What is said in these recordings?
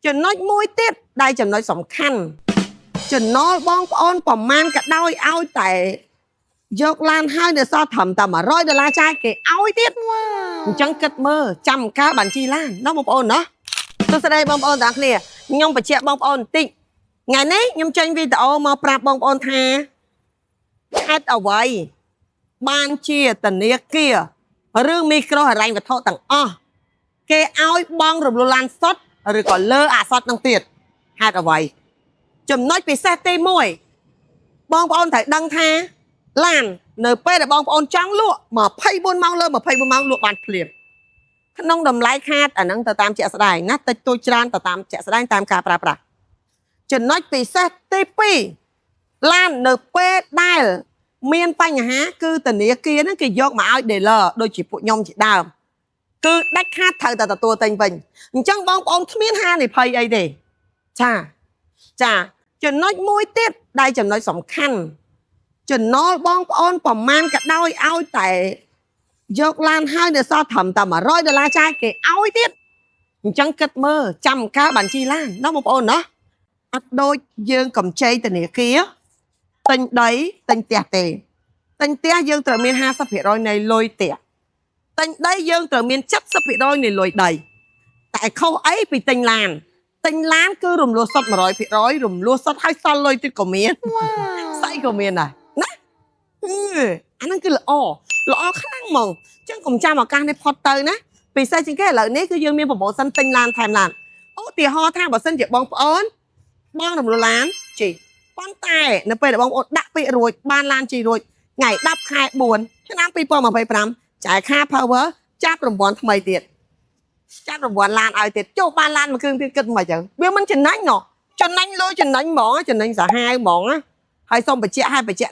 ចំណុចមួយទៀតដែលចំណុចសំខាន់ចំណល់បងប្អូនប្រមាណក៏ដោយឲ្យតែយកឡានហើយនៅសល់ត្រឹមតែ$100ចាយគេឲ្យទៀតអញ្ចឹងគិតមើលចាំកាលបានជីឡានណាបងប្អូនណាសួស្តីបងប្អូនទាំងគ្នាខ្ញុំបញ្ជាក់បងប្អូនបន្តិចថ្ងៃនេះខ្ញុំចេញវីដេអូមកប្រាប់បងប្អូនថាហេតុអ្វីបានជាធនាគារឬមីក្រូហិរញ្ញវត្ថុទាំងអស់គេឲ្យបងរំលោះឡានសុទ្ធឬក៏លើអសត់នឹងទៀតហេតុអ្វីចំណុចពិសេសទី1បងប្អូនត្រូវដឹងថាឡាននៅពេលដែលបងប្អូនចង់លក់24ម៉ោងលើ24ម៉ោងលក់បានភ្លាមក្នុងតម្លៃខាតអានឹងទៅតាមជាក់ស្ដែងណាតិចតួចច្រើនទៅតាមជាក់ស្ដែងតាមការប្រើប្រាស់ចំណុចពិសេសទី2ឡាននៅពេលដែលមានបញ្ហាគឺធនាគារហ្នឹងគេយកមកឲ្យ dealer ដូចជាពួកខ្ញុំជាដើមគឺដាច់ខាតត្រូវតែទទួលទិញវិញអញ្ចឹងបងប្អូនគ្មានហានិភ័យអីទេចាចំណុចមួយទៀតដែលចំណុចសំខាន់ចំណល់បងប្អូនប្រមាណក៏ដោយឲ្យតែយកឡានហើយនៅសល់ត្រឹមតែ$100ចាយគេឲ្យទៀតអញ្ចឹងគិតមើលចាំកាលបានជីឡានណាបងប្អូនណាអត់ដូចយើងកំចៃធនាគារទិញដីទិញផ្ទះទេទិញផ្ទះយើងត្រូវមាន50%នៃលុយផ្ទះទិញដីយើងត្រូវមាន70%នៃលុយដីតែខុសអីពីទិញឡានគឺរំលោះសុទ្ធ100%រំលោះសុទ្ធឲ្យសល់លុយទៀតក៏មានស្អីក៏មានដែរណាអាហ្នឹងគឺល្អខ្លាំងហ្មងអញ្ចឹងកុំចាំឱកាសនេះផុតទៅណាពិសេសជាងគេឥឡូវនេះគឺយើងមានប្រម៉ូសិនទិញឡានថែមឡានឧទាហរណ៍ថាបើសិនជាបងប្អូនបងរំលោះឡានជីប៉ុន្តែនៅពេលដែលបងប្អូនដាក់ពាក្យរួចបានឡានជីរួចថ្ងៃ10ខែ4ឆ្នាំ2025จ่ายค่า power ចាប់រង្វាន់ថ្មីទៀតចាប់រង្វាន់ឡានឲ្យទៀតចុះបានឡានមួយគ្រឿងទៀតគិតមិនអញ្ចឹងវាមិនចំណេញណោះចំណេញលុយចំណេញហ្មងចំណេញសាហាវហ្មងណាហើយសូមបញ្ជាក់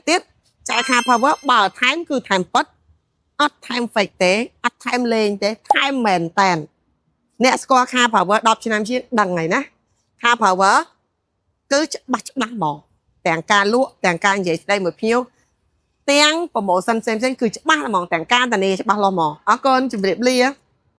ទៀតจ่ายค่า power បើថែមគឺថែមប៉ិតអត់ថែម fake ទេអត់ថែមលេងទេថែមមែនតែនអ្នកស្គាល់ค่า power 10ឆ្នាំជាងដឹងហើយណាค่า power គឺច្បាស់ហ្មងទាំងការលក់ទាំងការនិយាយស្ដីមួយភ្ញៀវទាំងប្រម៉ូសិនផ្សេងគឺច្បាស់ហ្មងទាំងការធានាច្បាស់លាស់ហ្មងអរគុណជម្រាបលា